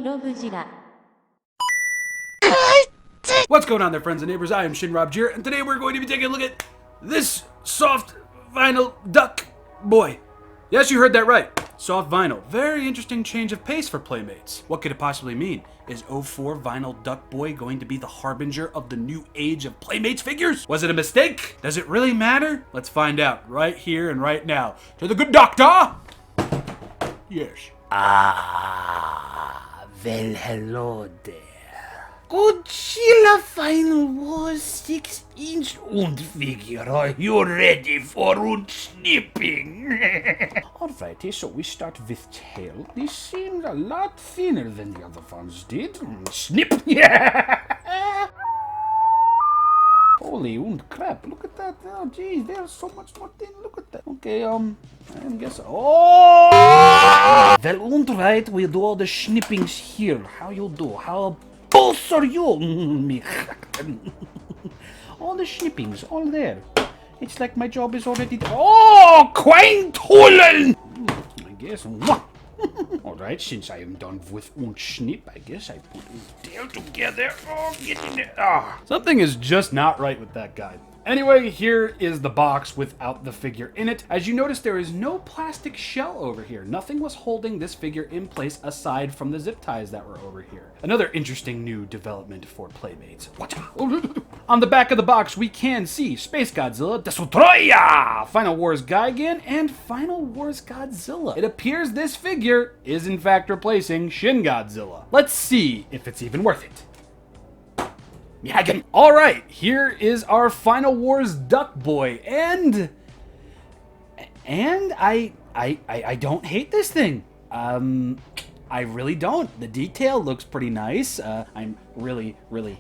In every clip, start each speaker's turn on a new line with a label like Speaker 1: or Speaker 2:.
Speaker 1: ShinRobjira.
Speaker 2: What's going on there, friends and neighbors? I am ShinRobjira, and today we're going to be taking a look at this soft vinyl duck boy. Yes, you heard that right. Soft vinyl. Very interesting change of pace for Playmates. What could it possibly mean? Is 04 Vinyl Duck Boy going to be the harbinger of the new age of Playmates figures? Was it a mistake? Does it really matter? Let's find out right here and right now. To the good doctor! Yes.
Speaker 3: Ah, well, hello there. Godzilla Final Wars 6-inch und figure. Are you ready for snipping? Alrighty, so we start with tail. This seems a lot thinner than the other ones did. Snip! Holy crap, look at that. Oh, geez, there's so much more thin. Look at that. Okay, I guess. Oh! Well, alright, we'll do all the snippings here. How you do? How both are you? All the snippings, all there. It's like my job is already done. Oh, quaint ulull! I guess. Alright, since I am done with snip, I guess I put tail together. Oh, get in there. Ah.
Speaker 2: Something is just not right with that guy. Anyway, here is the box without the figure in it. As you notice, there is no plastic shell over here. Nothing was holding this figure in place aside from the zip ties that were over here. Another interesting new development for Playmates. On the back of the box, we can see Space Godzilla, Destroya, Final Wars Gigan, and Final Wars Godzilla. It appears this figure is in fact replacing Shin Godzilla. Let's see if it's even worth it. All right, here is our Final Wars Duck Boy, and I don't hate this thing. I really don't. The detail looks pretty nice. I'm really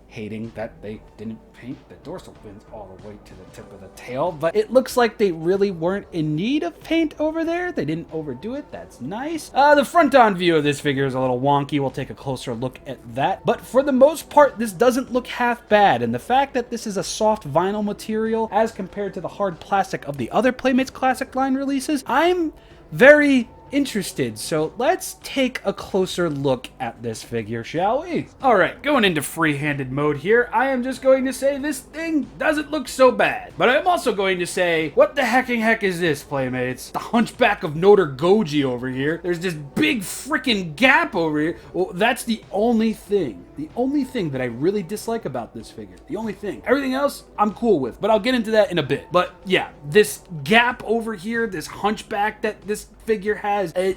Speaker 2: hating that they didn't paint the dorsal fins all the way to the tip of the tail, but it looks like they really weren't in need of paint over there. They didn't overdo it. That's nice. The front-on view of this figure is a little wonky. We'll take a closer look at that, but for the most part, this doesn't look half bad, and the fact that this is a soft vinyl material as compared to the hard plastic of the other Playmates Classic line releases, I'm very interested, so let's take a closer look at this figure, shall we? Alright, going into free-handed mode here, I am just going to say this thing doesn't look so bad. But I'm also going to say, what the heck is this, Playmates? The Hunchback of Notre Goji over here. There's this big freaking gap over here. Well, that's the only thing. The only thing that I really dislike about this figure. The only thing. Everything else, I'm cool with, but I'll get into that in a bit. But yeah, this gap over here, this hunchback that this figure has, I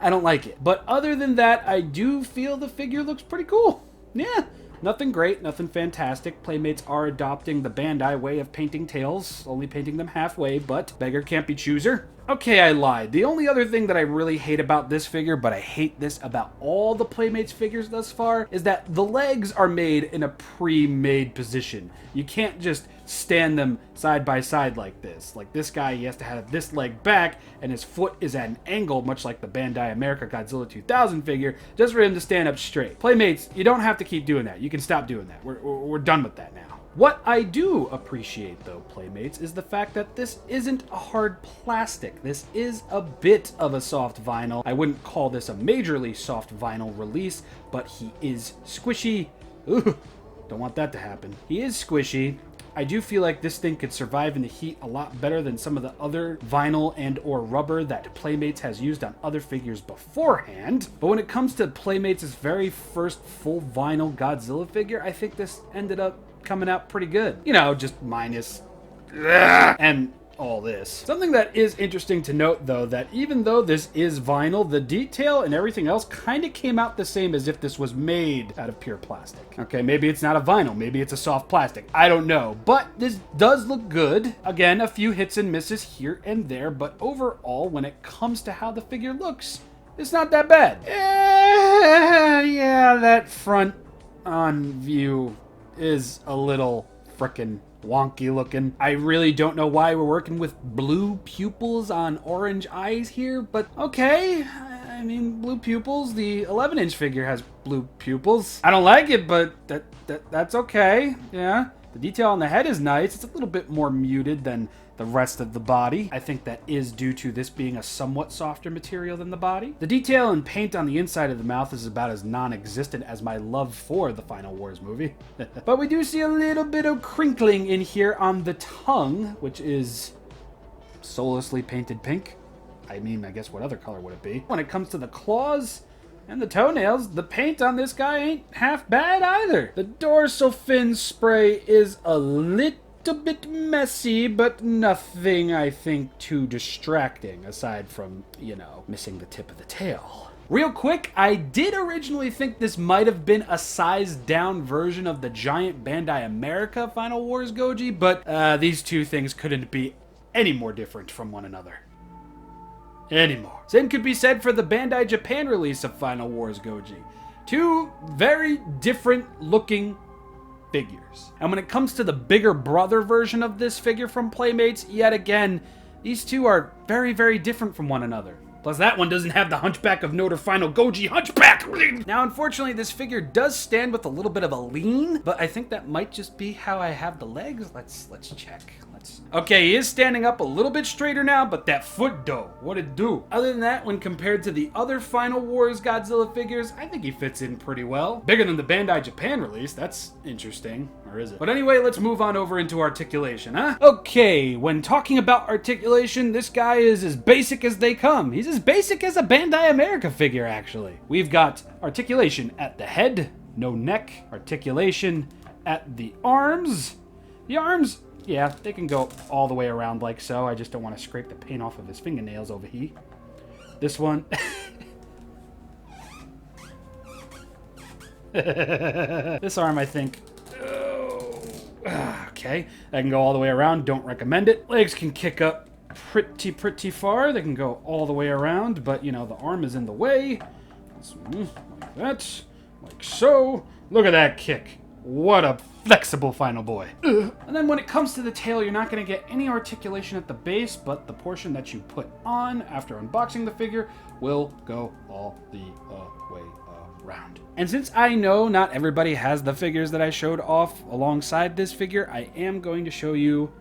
Speaker 2: don't like it. But other than that, I do feel the figure looks pretty cool. Yeah, nothing great, nothing fantastic. Playmates are adopting the Bandai way of painting tails, only painting them halfway, but beggar can't be chooser. Okay, I lied. The only other thing that I really hate about this figure, but I hate this about all the Playmates figures thus far, is that the legs are made in a pre-made position. You can't just stand them side by side like this. Like this guy, he has to have this leg back, and his foot is at an angle, much like the Bandai America Godzilla 2000 figure, just for him to stand up straight. Playmates, you don't have to keep doing that. You can stop doing that. We're done with that now. What I do appreciate, though, Playmates, is the fact that this isn't a hard plastic. This is a bit of a soft vinyl. I wouldn't call this a majorly soft vinyl release, but he is squishy. Ooh, don't want that to happen. He is squishy. I do feel like this thing could survive in the heat a lot better than some of the other vinyl and or rubber that Playmates has used on other figures beforehand. But when it comes to Playmates' very first full vinyl Godzilla figure, I think this ended up coming out pretty good. You know, just minus and all this. Something that is interesting to note, though, that even though this is vinyl, the detail and everything else kind of came out the same as if this was made out of pure plastic. Okay, maybe it's not a vinyl, maybe it's a soft plastic. I don't know, but this does look good. Again, a few hits and misses here and there, but overall, when it comes to how the figure looks, it's not that bad. Yeah, that front on view is a little frickin' wonky looking. I really don't know why we're working with blue pupils on orange eyes here, but okay. I mean, blue pupils. The 11-inch figure has blue pupils. I don't like it, but that's okay. Yeah. The detail on the head is nice. It's a little bit more muted than the rest of the body. I think that is due to this being a somewhat softer material than the body. The detail and paint on the inside of the mouth is about as non-existent as my love for the Final Wars movie. But we do see a little bit of crinkling in here on the tongue, which is soullessly painted pink. I mean, I guess what other color would it be? When it comes to the claws and the toenails, the paint on this guy ain't half bad either. The dorsal fin spray is a little bit messy, but nothing, I think, too distracting, aside from, you know, missing the tip of the tail. Real quick, I did originally think this might have been a sized down version of the giant Bandai America Final Wars Goji, but these two things couldn't be any more different from one another. Anymore. Same could be said for the Bandai Japan release of Final Wars Goji. Two very different looking figures. And when it comes to the bigger brother version of this figure from Playmates, yet again, these two are very, very different from one another. Plus, that one doesn't have the Hunchback of Notre Final Goji Hunchback! Now, unfortunately, this figure does stand with a little bit of a lean, but I think that might just be how I have the legs. Let's check. Okay, he is standing up a little bit straighter now, but that foot though, what it do? Other than that, when compared to the other Final Wars Godzilla figures, I think he fits in pretty well. Bigger than the Bandai Japan release, that's interesting. Or is it? But anyway, let's move on over into articulation, huh? Okay, when talking about articulation, this guy is as basic as they come. He's as basic as a Bandai America figure, actually. We've got articulation at the head, no neck, articulation at the arms. The arms, yeah, they can go all the way around like so. I just don't want to scrape the paint off of his fingernails over here. This one. This arm, I think. Okay, that can go all the way around. Don't recommend it. Legs can kick up pretty far. They can go all the way around, but you know, the arm is in the way. Like that, like so. Look at that kick. What a flexible final boy. And then when it comes to the tail, you're not going to get any articulation at the base, but the portion that you put on after unboxing the figure will go all the way around. And since I know not everybody has the figures that I showed off alongside this figure, I am going to show you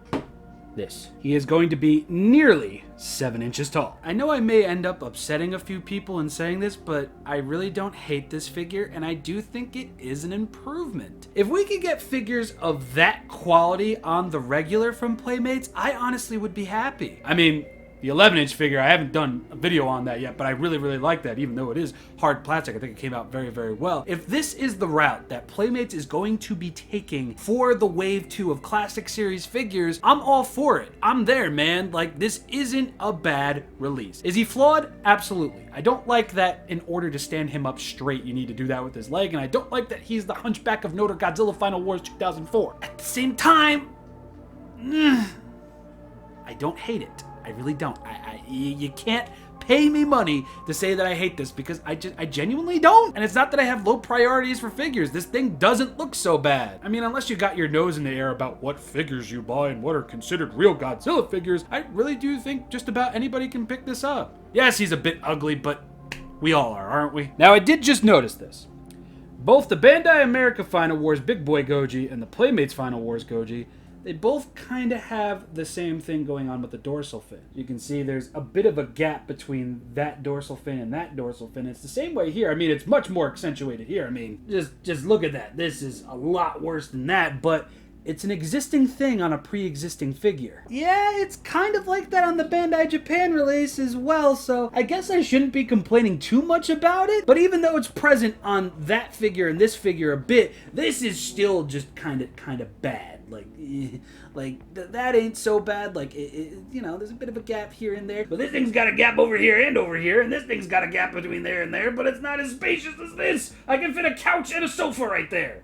Speaker 2: this. He is going to be nearly 7 inches tall. I know I may end up upsetting a few people in saying this, but I really don't hate this figure, and I do think it is an improvement. If we could get figures of that quality on the regular from Playmates, I honestly would be happy. I mean, the 11-inch figure, I haven't done a video on that yet, but I really like that, even though it is hard plastic. I think it came out very well. If this is the route that Playmates is going to be taking for the Wave 2 of Classic Series figures, I'm all for it. I'm there, man. Like, this isn't a bad release. Is he flawed? Absolutely. I don't like that in order to stand him up straight, you need to do that with his leg, and I don't like that he's the Hunchback of Notre Godzilla Final Wars 2004. At the same time, I don't hate it. I really don't. You can't pay me money to say that I hate this, because I genuinely don't. And it's not that I have low priorities for figures. This thing doesn't look so bad. I mean, unless you got your nose in the air about what figures you buy and what are considered real Godzilla figures, I really do think just about anybody can pick this up. Yes, he's a bit ugly, but we all are, aren't we? Now, I did just notice this. Both the Bandai America Final Wars Big Boy Goji and the Playmates Final Wars Goji, they both kind of have the same thing going on with the dorsal fin. You can see there's a bit of a gap between that dorsal fin and that dorsal fin. It's the same way here. I mean, it's much more accentuated here. I mean, just look at that. This is a lot worse than that, but it's an existing thing on a pre-existing figure. Yeah, it's kind of like that on the Bandai Japan release as well, so I guess I shouldn't be complaining too much about it. But even though it's present on that figure and this figure a bit, this is still just kind of bad. That ain't so bad. Like, you know, there's a bit of a gap here and there. But this thing's got a gap over here, and this thing's got a gap between there and there, but it's not as spacious as this. I can fit a couch and a sofa right there.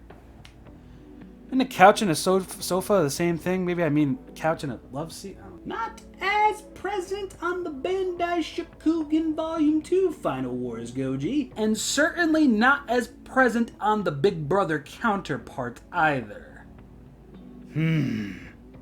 Speaker 2: And a couch and a sofa the same thing? Maybe I mean couch and a love seat? Not as present on the Bandai Shakugan Volume 2 Final Wars Goji, and certainly not as present on the Big Brother counterpart either.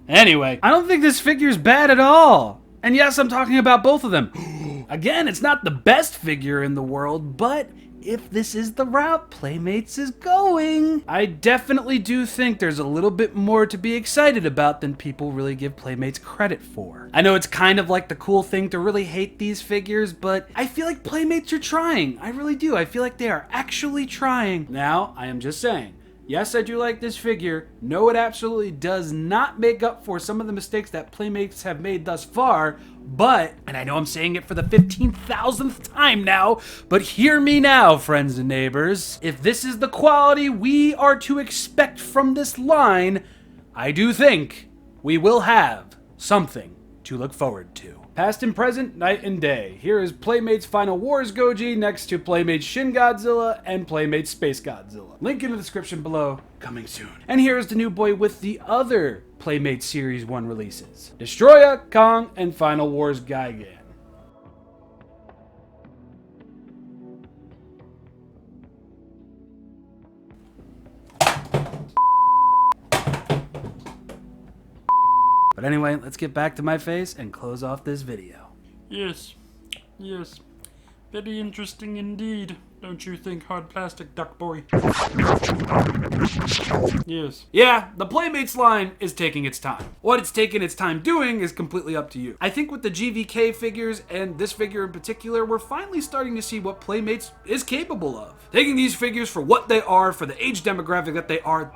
Speaker 2: Anyway, I don't think this figure's bad at all. And yes, I'm talking about both of them. Again, it's not the best figure in the world, but if this is the route Playmates is going. I definitely do think there's a little bit more to be excited about than people really give Playmates credit for. I know it's kind of like the cool thing to really hate these figures, but I feel like Playmates are trying. I really do. I feel like they are actually trying. Now, I am just saying, yes, I do like this figure. No, it absolutely does not make up for some of the mistakes that Playmates have made thus far, but, and I know I'm saying it for the 15,000th time now, but hear me now, friends and neighbors. If this is the quality we are to expect from this line, I do think we will have something to look forward to. Past and present, night and day. Here is Playmates Final Wars Goji next to Playmates Shin Godzilla and Playmates Space Godzilla. Link in the description below, coming soon. And here is the new boy with the other Playmates Series 1 releases. Destroya, Kong, and Final Wars Gigan. But anyway, let's get back to my face and close off this video.
Speaker 1: Yes, yes. Very interesting indeed. Don't you think, hard plastic duck boy? Yes.
Speaker 2: Yeah, the Playmates line is taking its time. What it's taking its time doing is completely up to you. I think with the GVK figures, and this figure in particular, we're finally starting to see what Playmates is capable of. Taking these figures for what they are, for the age demographic that they are,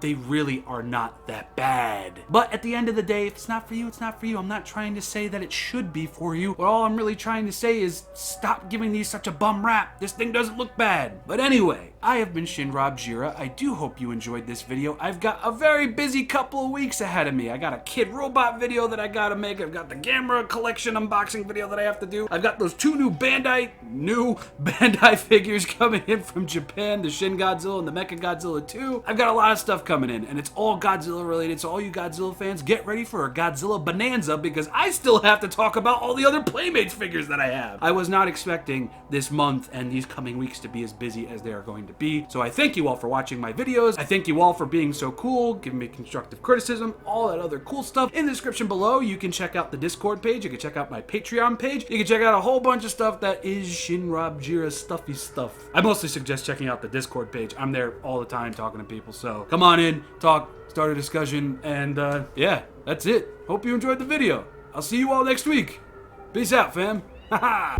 Speaker 2: they really are not that bad. But at the end of the day, if it's not for you, it's not for you. I'm not trying to say that it should be for you. But all I'm really trying to say is stop giving these such a bum rap. This thing doesn't look bad. But anyway, I have been ShinRobjira. I do hope you enjoyed this video. I've got a very busy couple of weeks ahead of me. I got a Kid Robot video that I gotta make. I've got the Gamera collection unboxing video that I have to do. I've got those two new Bandai figures coming in from Japan, the Shin Godzilla and the Mecha Godzilla 2. I've got a lot of stuff coming in, and it's all Godzilla related, so all you Godzilla fans, get ready for a Godzilla bonanza, because I still have to talk about all the other Playmates figures that I have. I was not expecting this month and these coming weeks to be as busy as they are going to be, so I thank you all for watching my videos. I thank you all for being so cool, giving me constructive criticism, all that other cool stuff. In the description below, you can check out the Discord page, you can check out my Patreon page, you can check out a whole bunch of stuff that is ShinRobjira stuffy stuff. I mostly suggest checking out the Discord page. I'm there all the time talking to people, so come on in, talk, start a discussion, and yeah, that's it. Hope you enjoyed the video. I'll see you all next week. Peace out, fam. Haha.